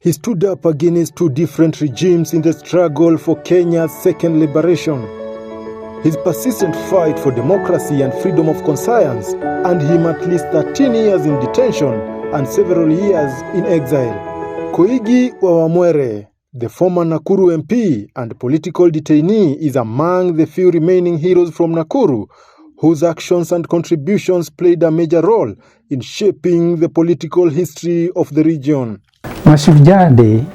He stood up against two different regimes in the struggle for Kenya's second liberation. His persistent fight for democracy and freedom of conscience earned him at least 13 years in detention and several years in exile. Koigi Wa Wamwere, the former Nakuru MP and political detainee, is among the few remaining heroes from Nakuru whose actions and contributions played a major role in shaping the political history of the region. Mashujaa Day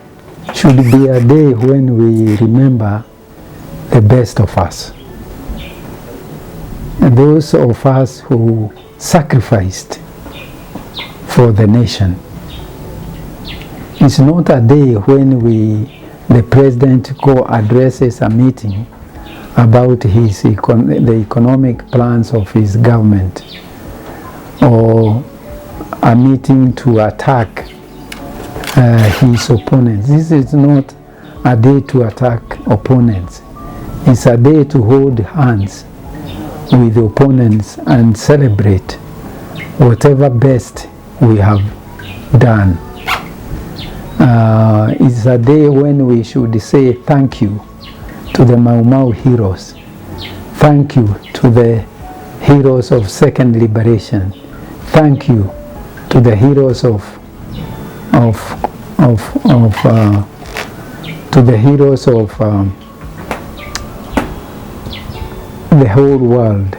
should be a day when we remember the best of us. Those of us who sacrificed for the nation. It's not a day when the president addresses a meeting about the economic plans of his government, or a meeting to attack his opponents. This is not a day to attack opponents. It's a day to hold hands with opponents and celebrate whatever best we have done. It's a day when we should say thank you to the Mau Mau heroes. Thank you to the heroes of second liberation. Thank you to the heroes to the heroes of the whole world.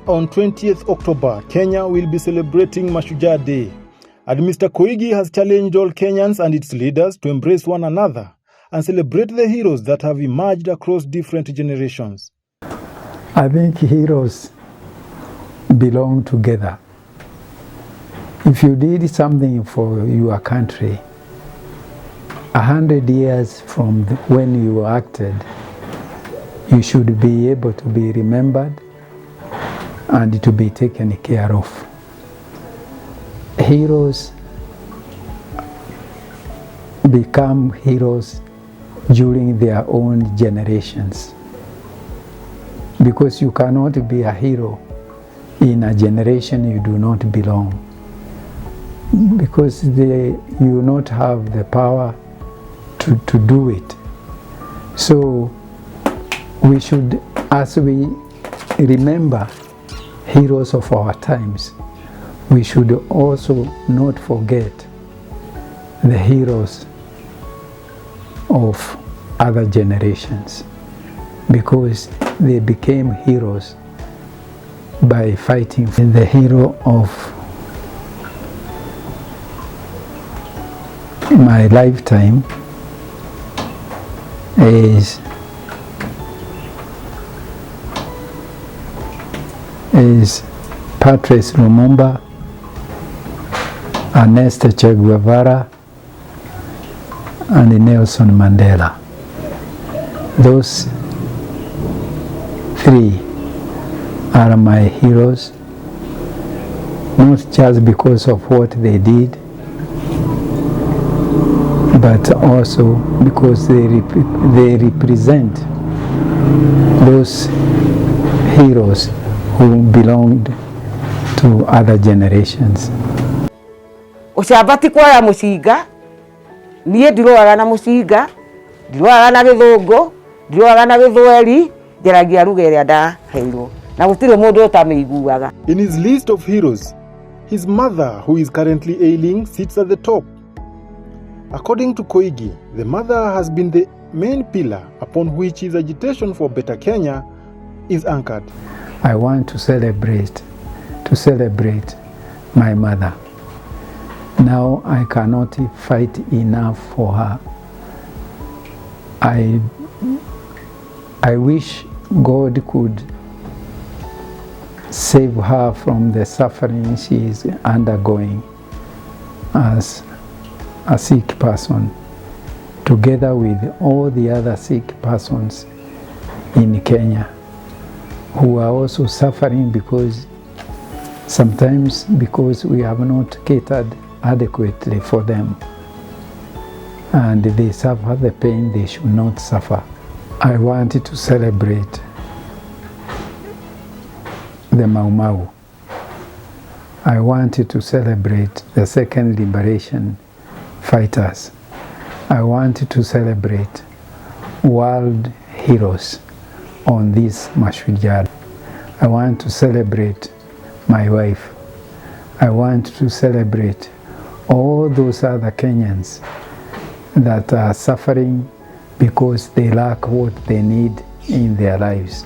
On 20th October, Kenya will be celebrating Mashujaa Day, and Mr. Koigi has challenged all Kenyans and its leaders to embrace one another and celebrate the heroes that have emerged across different generations. I think heroes belong together. If you did something for your country, 100 years from when you acted, you should be able to be remembered and to be taken care of. Heroes become heroes during their own generations, because you cannot be a hero in a generation you do not belong, because you do not have the power to do it. So we should, as we remember heroes of our times, we should also not forget the heroes of other generations, because they became heroes by fighting. And the hero of my lifetime is Patrice Lumumba, Ernesto Che Guevara, and Nelson Mandela. Those three are my heroes, not just because of what they did, but also because they represent those heroes who belonged to other generations. Ushabati kwa ya musiga, niye ndiroaga na musiga, ndiroaga na githungu, ndiroaga na githweri, njaragia ruga iria ndaheirwo. Na gutire mundu utameiguaga. In his list of heroes, his mother, who is currently ailing, sits at the top. According to Koigi, the mother has been the main pillar upon which his agitation for better Kenya is anchored. I want to celebrate my mother. Now I cannot fight enough for her. I wish God could save her from the suffering she is undergoing as a sick person, together with all the other sick persons in Kenya who are also suffering sometimes because we have not catered adequately for them, and they suffer the pain they should not suffer. I wanted to celebrate the Mau Mau. I wanted to celebrate the second liberation fighters. I want to celebrate world heroes on this Mashujaa. I want to celebrate my wife. I want to celebrate all those other Kenyans that are suffering because they lack what they need in their lives.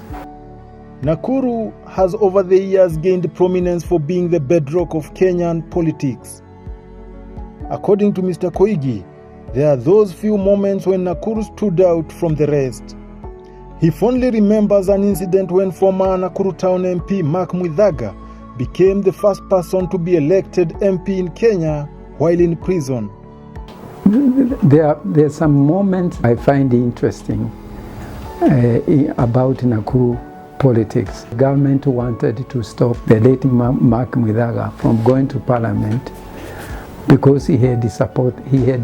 Nakuru has over the years gained prominence for being the bedrock of Kenyan politics. According to Mr. Koigi, there are those few moments when Nakuru stood out from the rest. He fondly remembers an incident when former Nakuru Town MP Mark Mwithaga became the first person to be elected MP in Kenya while in prison. There are some moments I find interesting about Nakuru politics. The government wanted to stop the late Mark Mwithaga from going to parliament because he had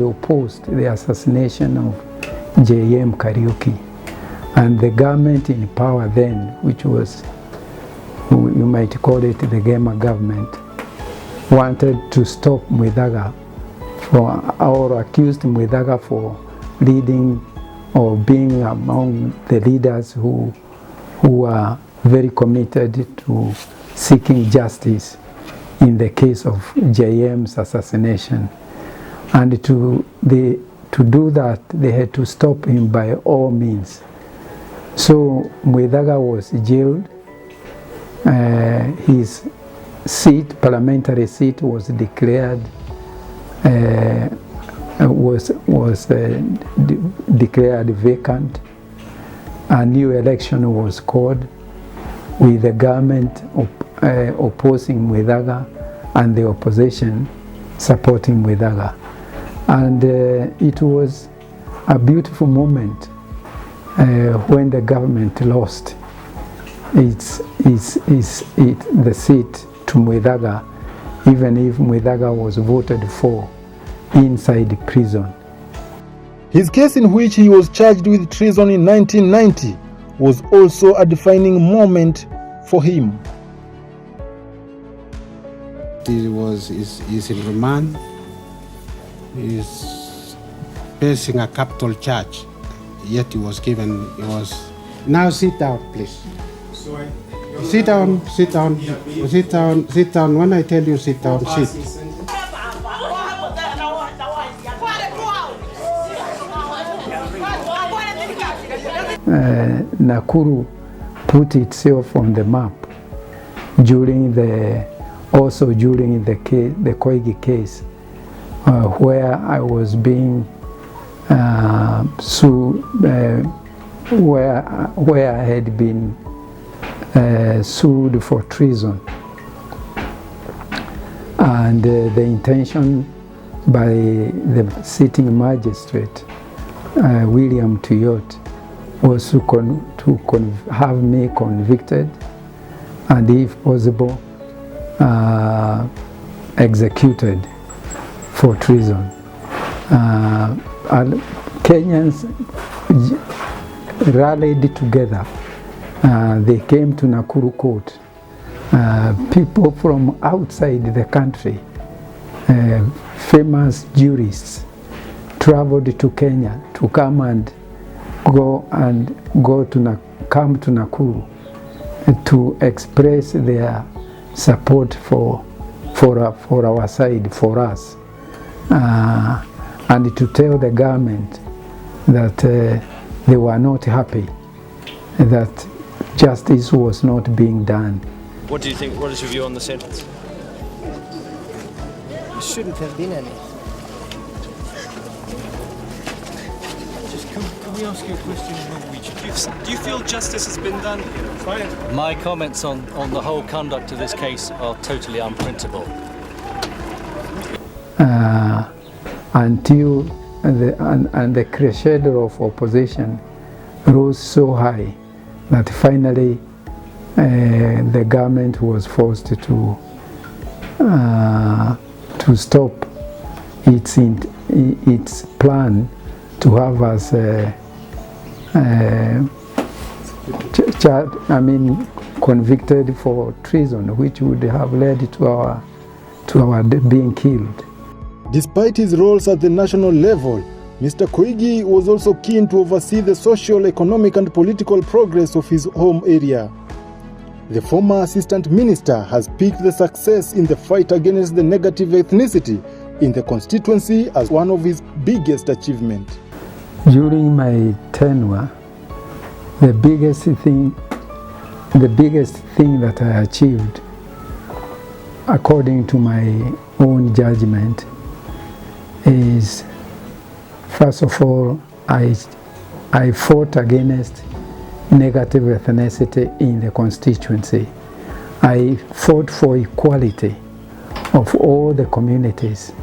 opposed the assassination of J.M. Kariuki. And the government in power then, which was, you might call it the Gema government, wanted to stop Mwithaga or accused Mwithaga for leading or being among the leaders who are very committed to seeking justice in the case of JM's assassination. And to do that, they had to stop him by all means. So Mwithaga was jailed. His seat, parliamentary seat, was declared declared vacant. A new election was called with the government opposing Mwithaga and the opposition supporting Mwithaga. And it was a beautiful moment when the government lost the seat to Mwithaga, even if Mwithaga was voted for inside prison. His case, in which he was charged with treason in 1990, was also a defining moment for him. He's in remand. He's facing a capital charge. Yet he was now sit down, please. Sorry. Sit down. When I tell you sit down, sit. Nakuru put itself on the map during the Koigi case, where I was being sued, where I had been sued for treason, and the intention by the sitting magistrate, William Tuyot, was to have me convicted and, if possible, executed for treason. And Kenyans rallied together. They came to Nakuru court. People from outside the country, famous jurists, traveled to Kenya to come to Nakuru to express their support for our side, for us, and to tell the government that they were not happy, that justice was not being done. What do you think? What is your view on the sentence? There shouldn't have been any. Can we ask you a question in Norwegian? Do you feel justice has been done here? My comments on the whole conduct of this case are totally unprintable. Until the crescendo of opposition rose so high that finally the government was forced to stop its plan to have us convicted for treason, which would have led to our being killed. Despite his roles at the national level, Mr. Koigi was also keen to oversee the social, economic and political progress of his home area. The former assistant minister has picked the success in the fight against the negative ethnicity in the constituency as one of his biggest achievements. During my tenure, the biggest thing that I achieved, according to my own judgment, is, first of all, I fought against negative ethnicity in the constituency. I fought for equality of all the communities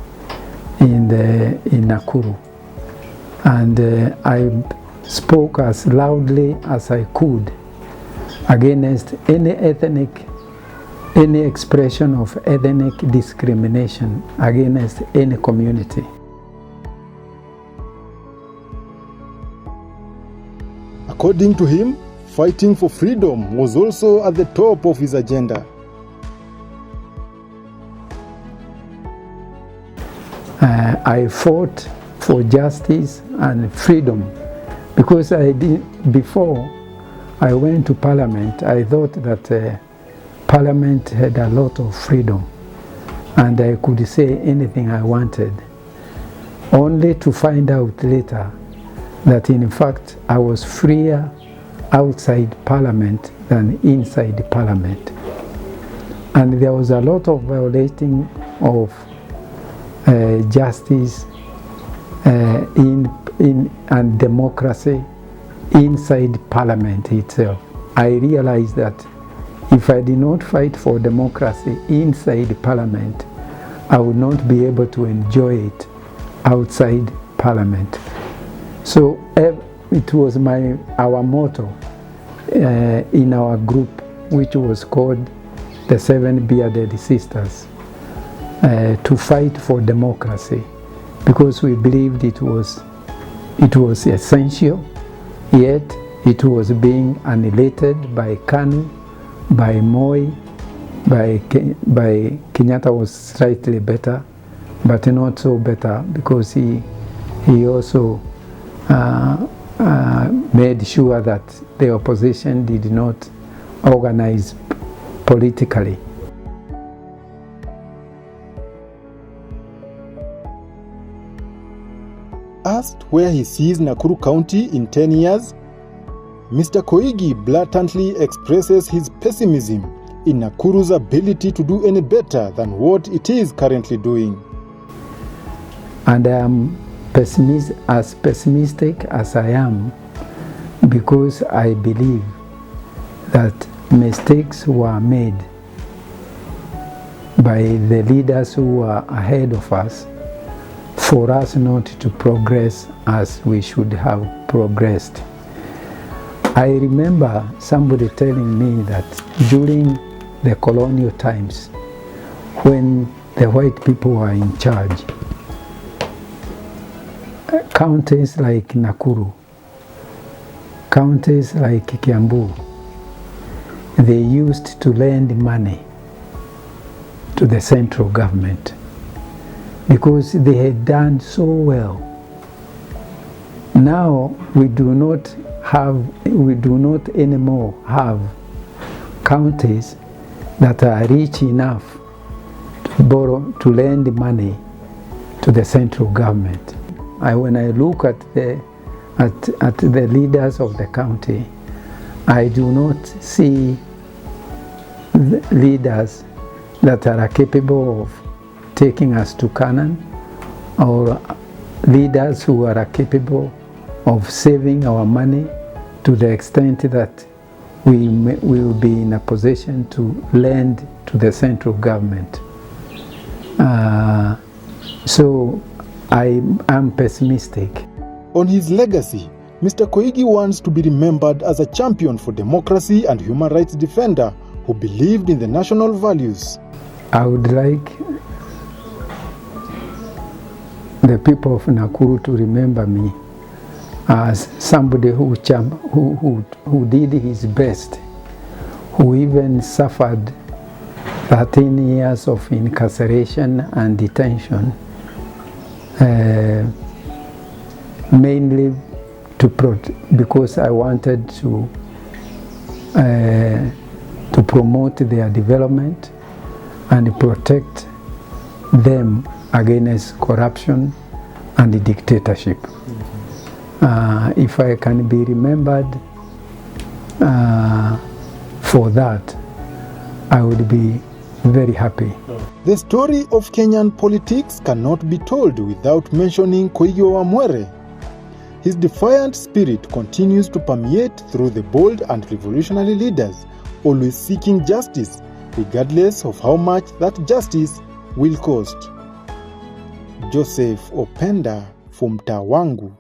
in Nakuru, and I spoke as loudly as I could against any expression of ethnic discrimination against any community. According to him, fighting for freedom was also at the top of his agenda. I fought for justice and freedom because before I went to Parliament, I thought that Parliament had a lot of freedom and I could say anything I wanted, only to find out later that in fact I was freer outside Parliament than inside Parliament. And there was a lot of violating of justice and democracy inside Parliament itself. I realized that if I did not fight for democracy inside Parliament, I would not be able to enjoy it outside Parliament. So it was our motto in our group, which was called the Seven Bearded Sisters, to fight for democracy, because we believed it was essential, yet it was being annihilated by KANU, by Moi, by Kenyatta was slightly better, but not so better, because he also made sure that the opposition did not organize politically. Asked where he sees Nakuru County in 10 years, Mr. Koigi blatantly expresses his pessimism in Nakuru's ability to do any better than what it is currently doing. And I am as pessimistic as I am because I believe that mistakes were made by the leaders who were ahead of us for us not to progress as we should have progressed. I remember somebody telling me that during the colonial times, when the white people were in charge, counties like Nakuru, counties like Kiambu, they used to lend money to the central government because they had done so well. Now we do not anymore have counties that are rich enough to lend money to the central government. When I look at the leaders of the county, I do not see leaders that are capable of taking us to Canaan, or leaders who are capable of saving our money to the extent that we will be in a position to lend to the central government. So I am pessimistic. On his legacy, Mr. Koigi wants to be remembered as a champion for democracy and human rights defender who believed in the national values. I would like the people of Nakuru to remember me as somebody who did his best, who even suffered 13 years of incarceration and detention mainly because I wanted to promote their development and protect them against corruption and dictatorship. If I can be remembered for that, I would be very happy. The story of Kenyan politics cannot be told without mentioning Koigi Wa Wamwere. His defiant spirit continues to permeate through the bold and revolutionary leaders, always seeking justice, regardless of how much that justice will cost. Joseph Openda from Tawangu.